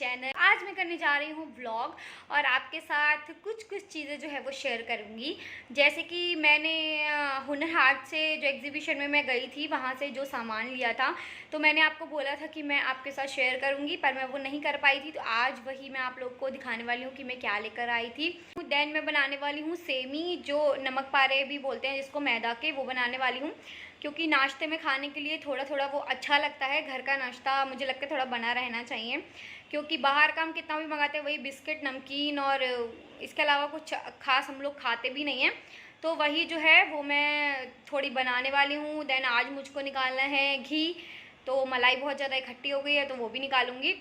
Channel. आज मैं करने जा रही हूँ व्लॉग और आपके साथ कुछ चीज़ें जो है वो शेयर करूँगी। जैसे कि मैंने हुनर हाट से जो एग्जीबिशन में मैं गई थी वहाँ से जो सामान लिया था, तो मैंने आपको बोला था कि मैं आपके साथ शेयर करूँगी, पर मैं वो नहीं कर पाई थी। तो आज वही मैं आप लोग को दिखाने वाली हूँ कि मैं क्या लेकर आई थी। देन मैं बनाने वाली हूँ सेमी, जो नमक पारे भी बोलते हैं जिसको, मैदा के, वो बनाने वाली हूँ। क्योंकि नाश्ते में खाने के लिए थोड़ा थोड़ा वो अच्छा लगता है। घर का नाश्ता मुझे लगता है थोड़ा बना रहना चाहिए, क्योंकि बाहर का हम कितना भी मंगाते हैं वही बिस्किट, नमकीन और इसके अलावा कुछ खास हम लोग खाते भी नहीं हैं। तो वही जो है वो मैं थोड़ी बनाने वाली हूँ। देन आज मुझको निकालना है घी, तो मलाई बहुत ज़्यादा इकट्ठी हो गई है तो वो भी निकालूंगी।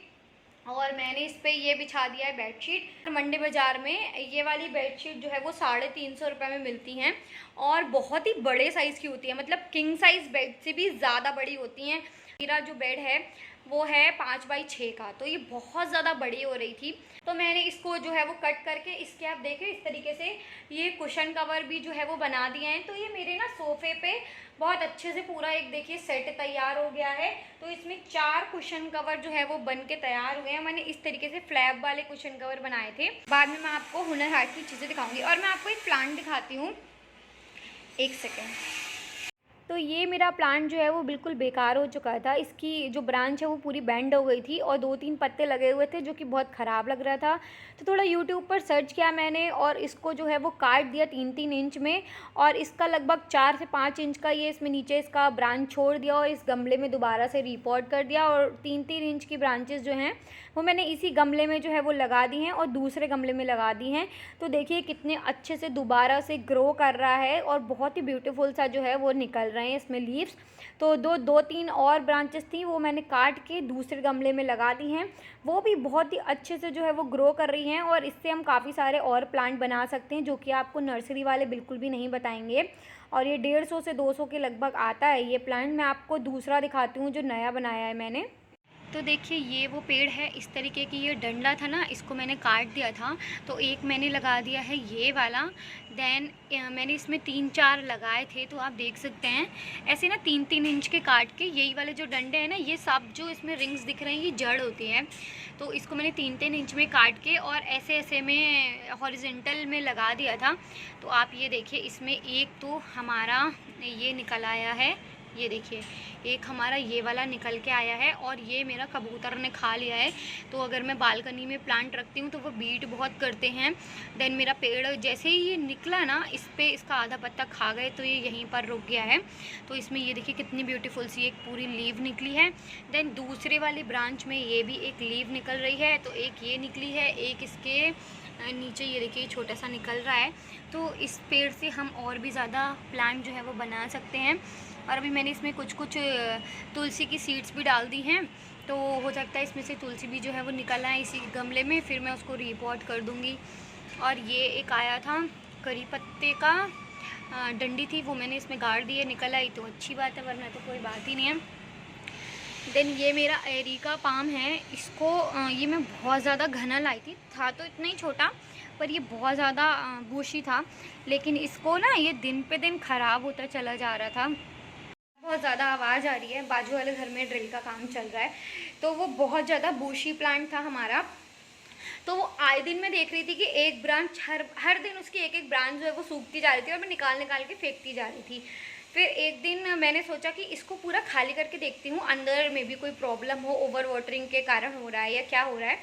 और मैंने इस पर ये बिछा दिया है बेडशीट। मंडी बाज़ार में ये वाली बेडशीट जो है वो 350 रुपये में मिलती हैं और बहुत ही बड़े साइज़ की होती है, मतलब किंग साइज़ बेड से भी ज़्यादा बड़ी होती हैं। मेरा जो बेड है वो है 5x6 का, तो ये बहुत ज़्यादा बड़ी हो रही थी। तो मैंने इसको जो है वो कट करके, इसके आप देखें इस तरीके से ये कुशन कवर भी जो है वो बना दिए हैं। तो ये मेरे ना सोफ़े पे बहुत अच्छे से पूरा एक देखिए सेट तैयार हो गया है। तो इसमें 4 कुशन कवर जो है वो बन के तैयार हुए हैं। मैंने इस तरीके से फ्लैप वाले कुशन कवर बनाए थे। बाद में मैं आपको हुनर हाट की चीज़ें दिखाऊंगी। और मैं आपको एक प्लांट दिखाती हूँ, एक सेकेंड। तो ये मेरा प्लांट जो है वो बिल्कुल बेकार हो चुका था। इसकी जो ब्रांच है वो पूरी बेंड हो गई थी और 2-3 पत्ते लगे हुए थे जो कि बहुत ख़राब लग रहा था। तो थोड़ा यूट्यूब पर सर्च किया मैंने और इसको जो है वो काट दिया 3-3 इंच में, और इसका लगभग 4 से 5 इंच का ये इसमें नीचे इसका ब्रांच छोड़ दिया और इस गमले में दोबारा से रिपोर्ट कर दिया। और 3-3 इंच की ब्रांचेस जो हैं वो मैंने इसी गमले में जो है वो लगा दी हैं और दूसरे गमले में लगा दी हैं। तो देखिए कितने अच्छे से दोबारा से ग्रो कर रहा है और बहुत ही ब्यूटीफुल सा जो है वो निकल रहे हैं इसमें लीव्स। तो 2-3 और ब्रांचेस थी वो मैंने काट के दूसरे गमले में लगा दी हैं, वो भी बहुत ही अच्छे से जो है वो ग्रो कर रही हैं। और इससे हम काफ़ी सारे और प्लांट बना सकते हैं जो कि आपको नर्सरी वाले बिल्कुल भी नहीं बताएंगे। और ये 150 से 200 के लगभग आता है ये प्लांट। मैं आपको दूसरा दिखाती हूँ जो नया बनाया है मैंने। तो देखिए ये वो पेड़ है, इस तरीके की ये डंडा था ना, इसको मैंने काट दिया था। तो एक मैंने लगा दिया है ये वाला। देन मैंने इसमें 3-4 लगाए थे, तो आप देख सकते हैं ऐसे ना 3-3 इंच के काट के। यही वाले जो डंडे हैं ना, ये सब जो इसमें रिंग्स दिख रहे हैं ये जड़ होती है। तो इसको मैंने 3-3 इंच में काट के और ऐसे ऐसे में हॉरिजेंटल में लगा दिया था। तो आप ये देखिए इसमें एक तो हमारा ये निकल आया है, ये देखिए एक हमारा ये वाला निकल के आया है और ये मेरा कबूतर ने खा लिया है। तो अगर मैं बालकनी में प्लांट रखती हूँ तो वो बीट बहुत करते हैं। देन मेरा पेड़ जैसे ही ये निकला ना, इस पे इसका आधा पत्ता खा गए तो ये यहीं पर रुक गया है। तो इसमें ये देखिए कितनी ब्यूटीफुल सी एक पूरी लीव निकली है। देन दूसरे वाली ब्रांच में ये भी एक लीव निकल रही है। तो एक ये निकली है, एक इसके नीचे ये देखिए छोटा सा निकल रहा है। तो इस पेड़ से हम और भी ज़्यादा प्लांट जो है वो बना सकते हैं। और अभी मैंने इसमें कुछ तुलसी की सीड्स भी डाल दी हैं, तो हो सकता है इसमें से तुलसी भी जो है वो निकल आए इसी गमले में। फिर मैं उसको रिपॉट कर दूँगी। और ये एक आया था करी पत्ते का डंडी थी, वो मैंने इसमें गाड़ दी है, निकल आई तो अच्छी बात है, वरना तो कोई बात ही नहीं है। देन ये मेरा एरिका पाम है, इसको ये मैं बहुत ज़्यादा घना लाई थी, था तो इतना ही छोटा, पर ये बहुत ज़्यादा बूशी था। लेकिन इसको ना ये दिन पे दिन ख़राब होता चला जा रहा था। बहुत ज़्यादा आवाज़ आ रही है, बाजू वाले घर में ड्रिल का काम चल रहा है। तो वो बहुत ज़्यादा बूशी प्लांट था हमारा। तो वो आए दिन मैं देख रही थी कि एक ब्रांच हर दिन उसकी एक ब्रांच जो है वो सूखती जा रही थी और मैं निकाल के फेंकती जा रही थी। फिर एक दिन मैंने सोचा कि इसको पूरा खाली करके देखती हूँ, अंदर में भी कोई प्रॉब्लम हो, ओवर वाटरिंग के कारण हो रहा है या क्या हो रहा है।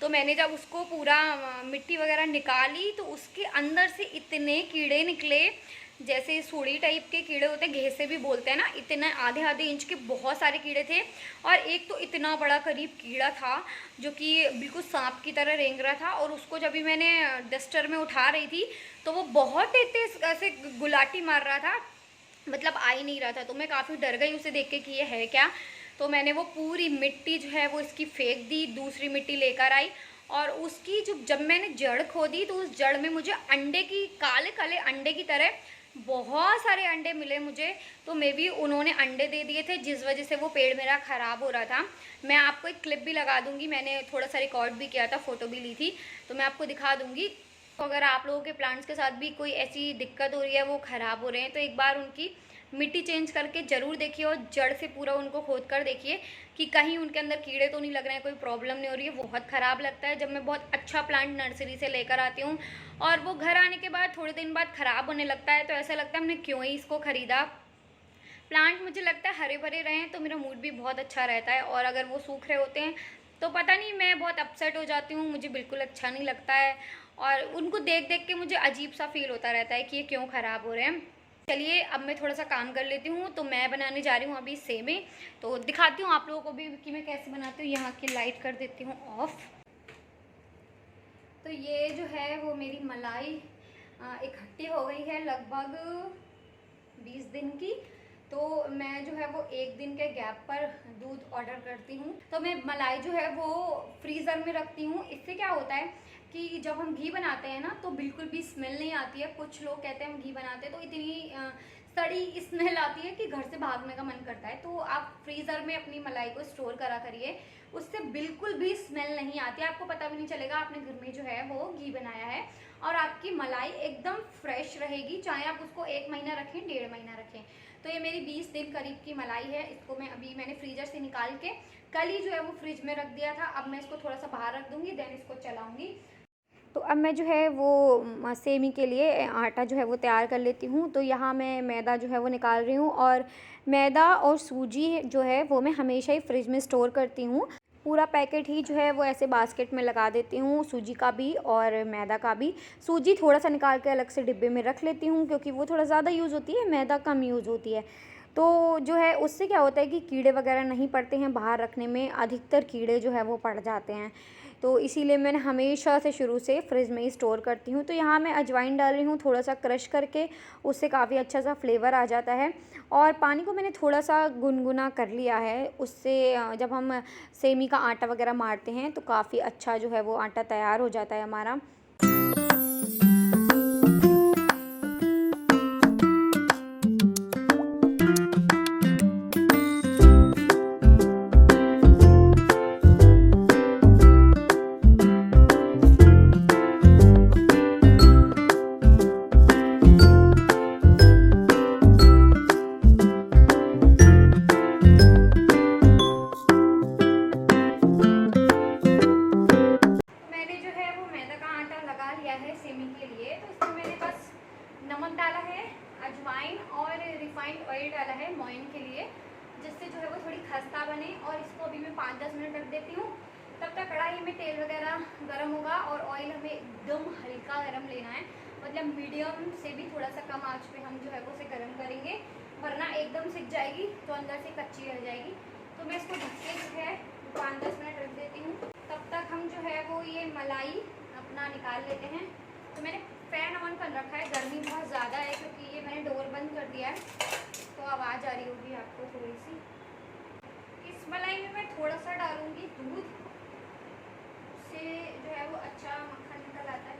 तो मैंने जब उसको पूरा मिट्टी वगैरह निकाली तो उसके अंदर से इतने कीड़े निकले, जैसे सूढ़ी टाइप के कीड़े होते हैं, घेसे भी बोलते हैं ना, इतने आधे इंच के बहुत सारे कीड़े थे। और एक तो इतना बड़ा करीब कीड़ा था जो कि बिल्कुल सांप की तरह रेंग रहा था। और उसको जब भी मैंने डस्टर में उठा रही थी तो वो बहुत तेज ऐसे गुलाटी मार रहा था, मतलब आ ही नहीं रहा था। तो मैं काफ़ी डर गई उसे देख के कि ये है क्या। तो मैंने वो पूरी मिट्टी जो है वो इसकी फेंक दी, दूसरी मिट्टी लेकर आई और उसकी जब मैंने जड़ खोदी तो उस जड़ में मुझे अंडे की, काले काले अंडे की तरह बहुत सारे अंडे मिले मुझे। तो मे भी उन्होंने अंडे दे दिए थे जिस वजह से वो पेड़ मेरा ख़राब हो रहा था। मैं आपको एक क्लिप भी लगा दूंगी, मैंने थोड़ा सा रिकॉर्ड भी किया था, फ़ोटो भी ली थी, तो मैं आपको दिखा दूंगी। तो अगर आप लोगों के प्लांट्स के साथ भी कोई ऐसी दिक्कत हो रही है, वो ख़राब हो रहे हैं, तो एक बार उनकी मिट्टी चेंज करके ज़रूर देखिए और जड़ से पूरा उनको खोद कर देखिए कि कहीं उनके अंदर कीड़े तो नहीं लग रहे हैं, कोई प्रॉब्लम नहीं हो रही है। बहुत ख़राब लगता है जब मैं बहुत अच्छा प्लांट नर्सरी से लेकर आती हूँ और वो घर आने के बाद थोड़े दिन बाद ख़राब होने लगता है, तो ऐसा लगता है हमने क्यों ही इसको ख़रीदा। प्लांट मुझे लगता है हरे भरे रहें तो मेरा मूड भी बहुत अच्छा रहता है, और अगर वो सूख रहे होते हैं तो पता नहीं मैं बहुत अपसेट हो जाती हूँ, मुझे बिल्कुल अच्छा नहीं लगता है और उनको देख देख के मुझे अजीब सा फील होता रहता है कि ये क्यों ख़राब हो रहे हैं। चलिए अब मैं थोड़ा सा काम कर लेती हूँ। तो मैं बनाने जा रही हूँ अभी सेमे, तो दिखाती हूँ आप लोगों को भी कि मैं कैसे बनाती हूँ। यहाँ की लाइट कर देती हूँ ऑफ। तो ये जो है वो मेरी मलाई इकट्ठी हो गई है लगभग 20 दिन की। तो मैं जो है वो 1 दिन के गैप पर दूध ऑर्डर करती हूँ। तो मैं मलाई जो है वो फ्रीज़र में रखती हूँ। इससे क्या होता है कि जब हम घी बनाते हैं ना तो बिल्कुल भी स्मेल नहीं आती है। कुछ लोग कहते हैं हम घी बनाते हैं तो इतनी सड़ी स्मेल आती है कि घर से भागने का मन करता है। तो आप फ्रीज़र में अपनी मलाई को स्टोर करा करिए, उससे बिल्कुल भी स्मेल नहीं आती है। आपको पता भी नहीं चलेगा आपने घर में जो है वो घी बनाया है, और आपकी मलाई एकदम फ्रेश रहेगी, चाहे आप उसको 1 महीना रखें 1.5 महीना रखें। तो ये मेरी 20 दिन करीब की मलाई है। इसको मैंने फ्रीजर से निकाल के कल ही जो है वो फ्रिज में रख दिया था। अब मैं इसको थोड़ा सा बाहर रख दूंगी, देन इसको चलाऊंगी। तो अब मैं जो है वो सेमी के लिए आटा जो है वो तैयार कर लेती हूँ। तो यहाँ मैं मैदा जो है वो निकाल रही हूँ, और मैदा और सूजी जो है वो मैं हमेशा ही फ्रिज में स्टोर करती हूँ। पूरा पैकेट ही जो है वो ऐसे बास्केट में लगा देती हूँ, सूजी का भी और मैदा का भी। सूजी थोड़ा सा निकाल के अलग से डिब्बे में रख लेती हूँ क्योंकि वो थोड़ा ज़्यादा यूज़ होती है, मैदा कम यूज़ होती है। तो जो है उससे क्या होता है कि कीड़े वगैरह नहीं पड़ते हैं, बाहर रखने में अधिकतर कीड़े जो है वो पड़ जाते हैं। तो इसीलिए मैंने हमेशा से शुरू से फ्रिज में ही स्टोर करती हूँ। तो यहाँ मैं अजवाइन डाल रही हूँ थोड़ा सा क्रश करके, उससे काफ़ी अच्छा सा फ्लेवर आ जाता है। और पानी को मैंने थोड़ा सा गुनगुना कर लिया है, उससे जब हम सेमी का आटा वगैरह मारते हैं तो काफ़ी अच्छा जो है वो आटा तैयार हो जाता है हमारा। नमक डाला है, अजवाइन और रिफाइंड ऑयल डाला है मोइन के लिए, जिससे जो है वो थोड़ी खस्ता बने। और इसको अभी मैं 5-10 मिनट रख देती हूँ। तब तक कढ़ाई में तेल वगैरह गर्म होगा, और ऑयल हमें एकदम हल्का गर्म लेना है, मतलब मीडियम से भी थोड़ा सा कम आंच पे हम जो है वो उसे गर्म करेंगे, वरना एकदम सिक जाएगी तो अंदर से कच्ची रह जाएगी। तो मैं इसको ढक के जो है 5-10 मिनट रख देती हूँ। तब तक हम जो है वो ये मलाई अपना निकाल लेते हैं। तो मैंने फैन ऑन कर रखा है, गर्मी बहुत ज़्यादा है क्योंकि ये मैंने डोर बंद कर दिया है, तो आवाज़ आ रही होगी आपको थोड़ी सी। इस मलाई में मैं थोड़ा सा डालूंगी दूध, उससे जो है वो अच्छा मक्खन निकल आता है।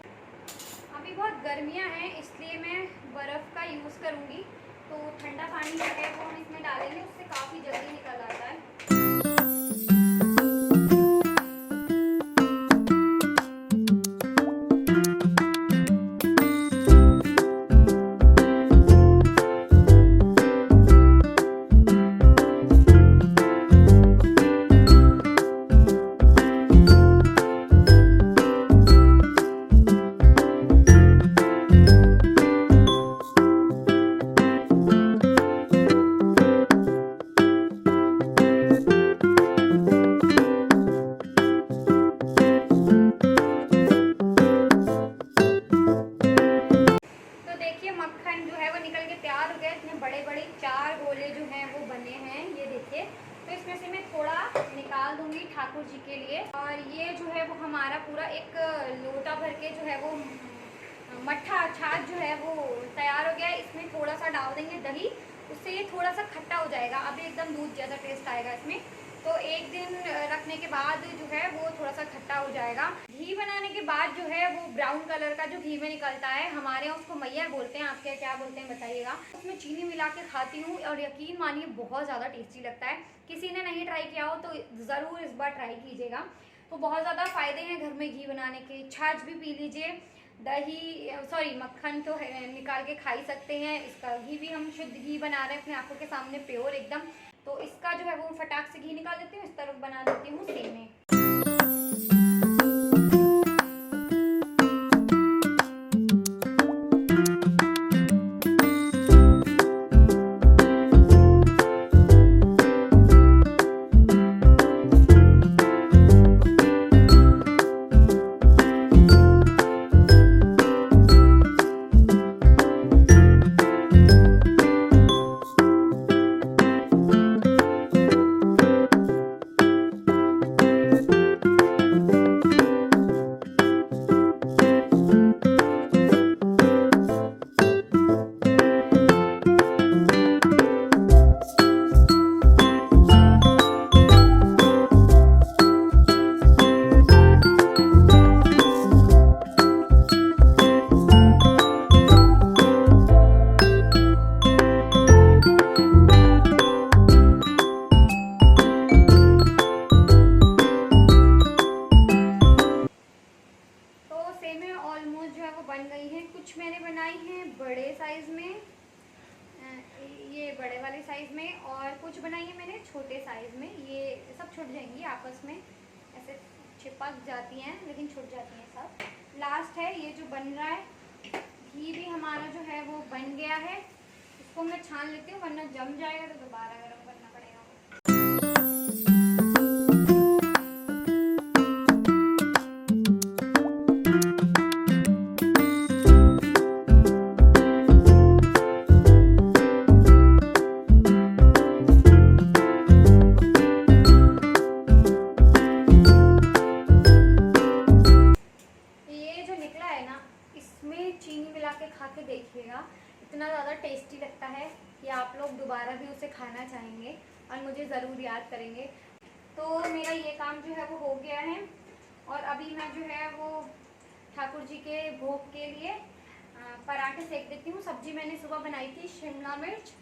अभी बहुत गर्मियाँ हैं इसलिए मैं बर्फ़ का यूज़ करूँगी, तो ठंडा पानी जो है वो हम इसमें डालेंगे, उससे काफ़ी जल्दी निकल आता है। बड़े बड़े 4 गोले जो हैं वो बने हैं, ये देखिए। तो इसमें से मैं थोड़ा निकाल दूंगी ठाकुर जी के लिए। और ये जो है वो हमारा पूरा एक लोटा भर के जो है वो मट्ठा छाछ जो है वो तैयार हो गया है। इसमें थोड़ा सा डाल देंगे दही, उससे ये थोड़ा सा खट्टा हो जाएगा, अभी एकदम दूध जैसा टेस्ट आएगा इसमें। तो 1 दिन रखने के बाद जो है वो थोड़ा सा खट्टा हो जाएगा। घी बनाने के बाद जो है वो ब्राउन कलर का जो घी में निकलता है, हमारे यहाँ उसको मैया बोलते हैं, आपके क्या बोलते हैं बताइएगा। उसमें चीनी मिला के खाती हूँ और यकीन मानिए बहुत ज़्यादा टेस्टी लगता है। किसी ने नहीं ट्राई किया हो तो ज़रूर इस बार ट्राई कीजिएगा। तो बहुत ज़्यादा फ़ायदे हैं घर में घी बनाने के। छाछ भी पी लीजिए, दही सॉरी मक्खन तो निकाल के खा ही सकते हैं, इसका घी भी हम शुद्ध घी बना रहे हैं अपने आंखों के सामने, प्योर एकदम। तो इसका जो है वो फटाक से घी निकाल देती हूँ, इस तरफ बना देती हूँ सेमे। ऑलमोस्ट जो है वो बन गई हैं। कुछ मैंने बनाई हैं बड़े साइज़ में, ये बड़े वाले साइज़ में, और कुछ बनाई है मैंने छोटे साइज़ में। ये सब छूट जाएंगी आपस में, ऐसे चिपक जाती हैं लेकिन छूट जाती हैं सब। लास्ट है ये जो बन रहा है, घी भी हमारा जो है वो बन गया है। इसको मैं छान लेती हूँ वरना जम जाएगा तो दोबारा गर्म करना पड़ेगा। चीनी मिला के खा के देखिएगा, इतना ज़्यादा टेस्टी लगता है कि आप लोग दोबारा भी उसे खाना चाहेंगे और मुझे ज़रूर याद करेंगे। तो मेरा ये काम जो है वो हो गया है, और अभी मैं जो है वो ठाकुर जी के भोग के लिए पराठे सेक देती हूँ। सब्जी मैंने सुबह बनाई थी शिमला मिर्च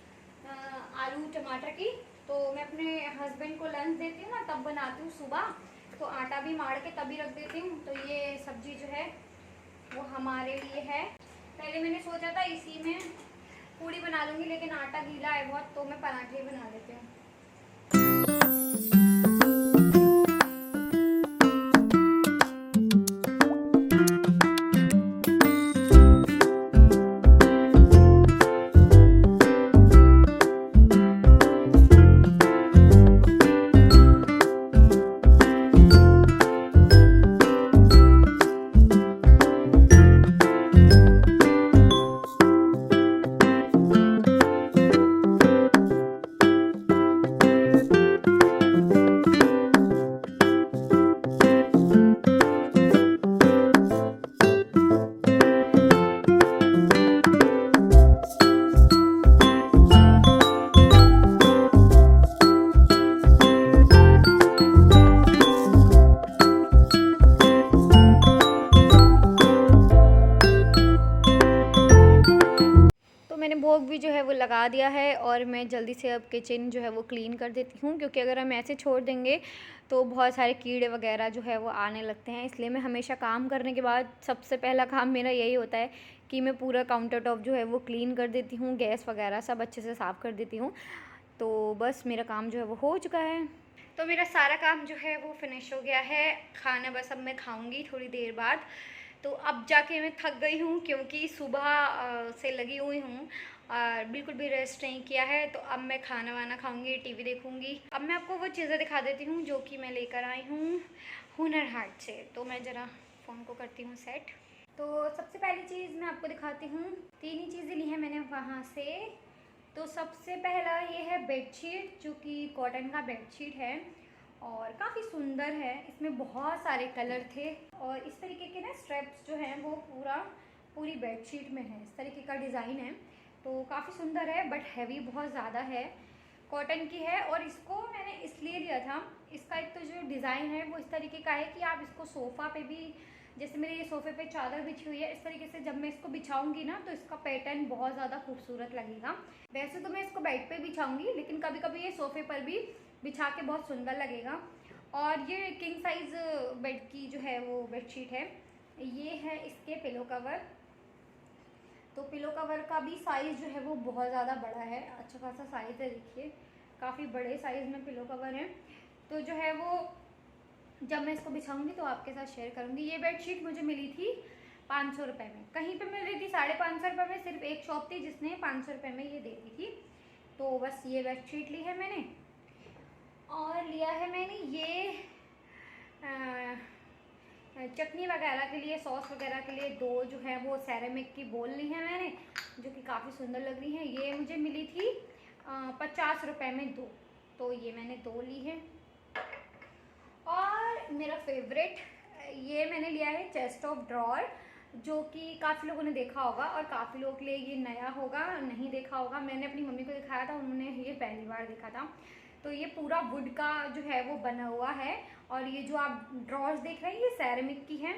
आलू टमाटर की, तो मैं अपने हस्बैंड को लंच देती हूँ ना तब बनाती हूँ सुबह, तो आटा भी मार के तभी रख देती हूँ। तो ये सब्जी जो है वो हमारे लिए है। पहले मैंने सोचा था इसी में पूड़ी बना लूँगी, लेकिन आटा गीला है बहुत, तो मैं पराठे बना लेती हूँ। मैंने भोग भी जो है वो लगा दिया है, और मैं जल्दी से अब किचन जो है वो क्लीन कर देती हूँ, क्योंकि अगर हम ऐसे छोड़ देंगे तो बहुत सारे कीड़े वगैरह जो है वो आने लगते हैं। इसलिए मैं हमेशा काम करने के बाद सबसे पहला काम मेरा यही होता है कि मैं पूरा काउंटर टॉप जो है वो क्लीन कर देती हूँ, गैस वगैरह सब अच्छे से साफ़ कर देती हूँ। तो बस मेरा काम जो है वो हो चुका है। तो मेरा सारा काम जो है वो फिनिश हो गया है। खाना बस अब मैं खाऊँगी थोड़ी देर बाद। तो अब जाके मैं थक गई हूँ, क्योंकि सुबह से लगी हुई हूँ और बिल्कुल भी रेस्ट नहीं किया है। तो अब मैं खाना वाना खाऊंगी, टीवी देखूंगी। अब मैं आपको वो चीज़ें दिखा देती हूँ जो कि मैं लेकर आई हूँ हुनर हाट से। तो मैं ज़रा फ़ोन को करती हूँ सेट। तो सबसे पहली चीज़ मैं आपको दिखाती हूँ, 3 ही चीज़ें ली हैं मैंने वहाँ से। तो सबसे पहला ये है बेडशीट, जो कि कॉटन का बेडशीट है और काफ़ी सुंदर है। इसमें बहुत सारे कलर थे, और इस तरीके के ना स्ट्रैप्स जो हैं वो पूरी बेडशीट में है। इस तरीके का डिज़ाइन है, तो काफ़ी सुंदर है, बट हैवी बहुत ज़्यादा है। कॉटन की है, और इसको मैंने इसलिए लिया था, इसका एक तो जो डिज़ाइन है वो इस तरीके का है कि आप इसको सोफ़ा पे भी, जैसे मेरे ये सोफ़े पे चादर बिछी हुई है, इस तरीके से जब मैं इसको बिछाऊंगी ना तो इसका पैटर्न बहुत ज़्यादा खूबसूरत लगेगा। वैसे तो मैं इसको बेड पे बिछाऊंगी, लेकिन कभी कभी ये सोफ़े पर भी बिछा के बहुत सुंदर लगेगा। और ये किंग साइज़ बेड की जो है वो बेडशीट है, ये है इसके पिलो कवर। तो पिलो कवर का भी साइज़ जो है वो बहुत ज़्यादा बड़ा है, अच्छा खासा साइज़ है, देखिए काफ़ी बड़े साइज़ में पिलो कवर है। तो जो है वो जब मैं इसको बिछाऊंगी तो आपके साथ शेयर करूंगी। ये बेडशीट मुझे मिली थी 500 रुपये में, कहीं पे मिल रही थी 550 रुपये में, सिर्फ एक शॉप थी जिसने 500 रुपये में ये दे दी थी। तो बस ये बेडशीट ली है मैंने, और लिया है मैंने ये चटनी वगैरह के लिए, सॉस वगैरह के लिए दो जो है वो सेरेमिक की बोल ली है मैंने, जो कि काफ़ी सुंदर लग रही हैं। ये मुझे मिली थी 50 रुपये में दो, तो ये मैंने दो ली है। और मेरा फेवरेट ये मैंने लिया है चेस्ट ऑफ ड्रॉर, जो कि काफ़ी लोगों ने देखा होगा और काफ़ी लोगों के लिए ये नया होगा, नहीं देखा होगा। मैंने अपनी मम्मी को दिखाया था, उन्होंने ये पहली बार देखा था। तो ये पूरा वुड का जो है वो बना हुआ है, और ये जो आप ड्रॉर्स देख रहे हैं ये सेरेमिक की हैं।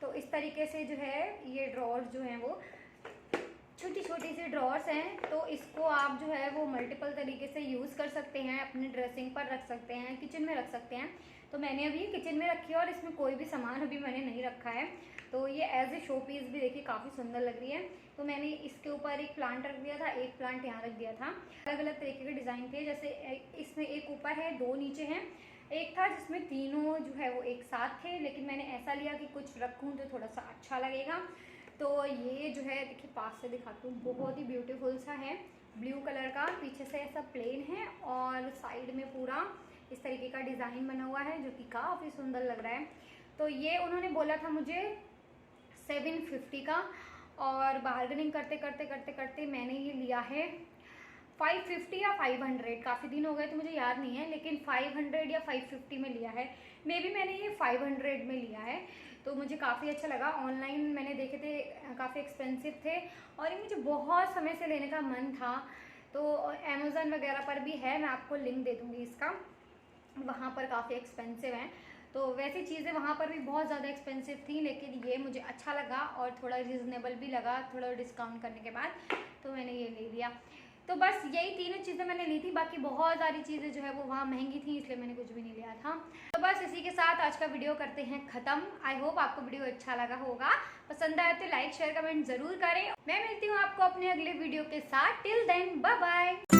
तो इस तरीके से जो है ये ड्रॉर्स जो हैं वो छोटी छोटी सी ड्रॉर्स हैं। तो इसको आप जो है वो मल्टीपल तरीके से यूज़ कर सकते हैं, अपने ड्रेसिंग पर रख सकते हैं, किचन में रख सकते हैं। तो मैंने अभी किचन में रखी है और इसमें कोई भी सामान अभी मैंने नहीं रखा है। तो ये एज ए शो पीस भी देखिए काफ़ी सुंदर लग रही है। तो मैंने इसके ऊपर एक प्लांट रख दिया था, एक प्लांट यहाँ रख दिया था। अलग अलग तरीके के डिज़ाइन थे, जैसे इसमें एक ऊपर है, दो नीचे हैं, एक था जिसमें तीनों जो है वो एक साथ थे, लेकिन मैंने ऐसा लिया कि कुछ रखूँ तो थोड़ा सा अच्छा लगेगा। तो ये जो है देखिए पास से दिखाती हूँ, बहुत ही ब्यूटीफुल सा है, ब्लू कलर का, पीछे से ऐसा प्लेन है और साइड में पूरा इस तरीके का डिज़ाइन बना हुआ है, जो कि काफ़ी सुंदर लग रहा है। तो ये उन्होंने बोला था मुझे 750 का, और बार्गेनिंग करते करते करते करते मैंने ये लिया है 550 या 500, काफ़ी दिन हो गए तो मुझे याद नहीं है, लेकिन 500 या 550 में लिया है। मे बी मैंने ये 500 में लिया है। तो मुझे काफ़ी अच्छा लगा। ऑनलाइन मैंने देखे थे, काफ़ी एक्सपेंसिव थे, और ये मुझे बहुत समय से लेने का मन था। तो अमेज़न वगैरह पर भी है, मैं आपको लिंक दे दूँगी इसका, वहाँ पर काफ़ी एक्सपेंसिव हैं। तो वैसी चीज़ें वहाँ पर भी बहुत ज़्यादा एक्सपेंसिव थी, लेकिन ये मुझे अच्छा लगा और थोड़ा रिजनेबल भी लगा, थोड़ा डिस्काउंट करने के बाद, तो मैंने ये ले लिया। तो बस यही तीनों चीज़ें मैंने ली थी, बाकी बहुत सारी चीज़ें जो है वो वहाँ महंगी थी, इसलिए मैंने कुछ भी नहीं लिया था। तो बस इसी के साथ आज का वीडियो करते हैं ख़त्म। आई होप आपको वीडियो अच्छा लगा होगा, पसंद आए तो लाइक शेयर कमेंट ज़रूर करें। मैं मिलती हूँ आपको अपने अगले वीडियो के साथ। Till then bye bye.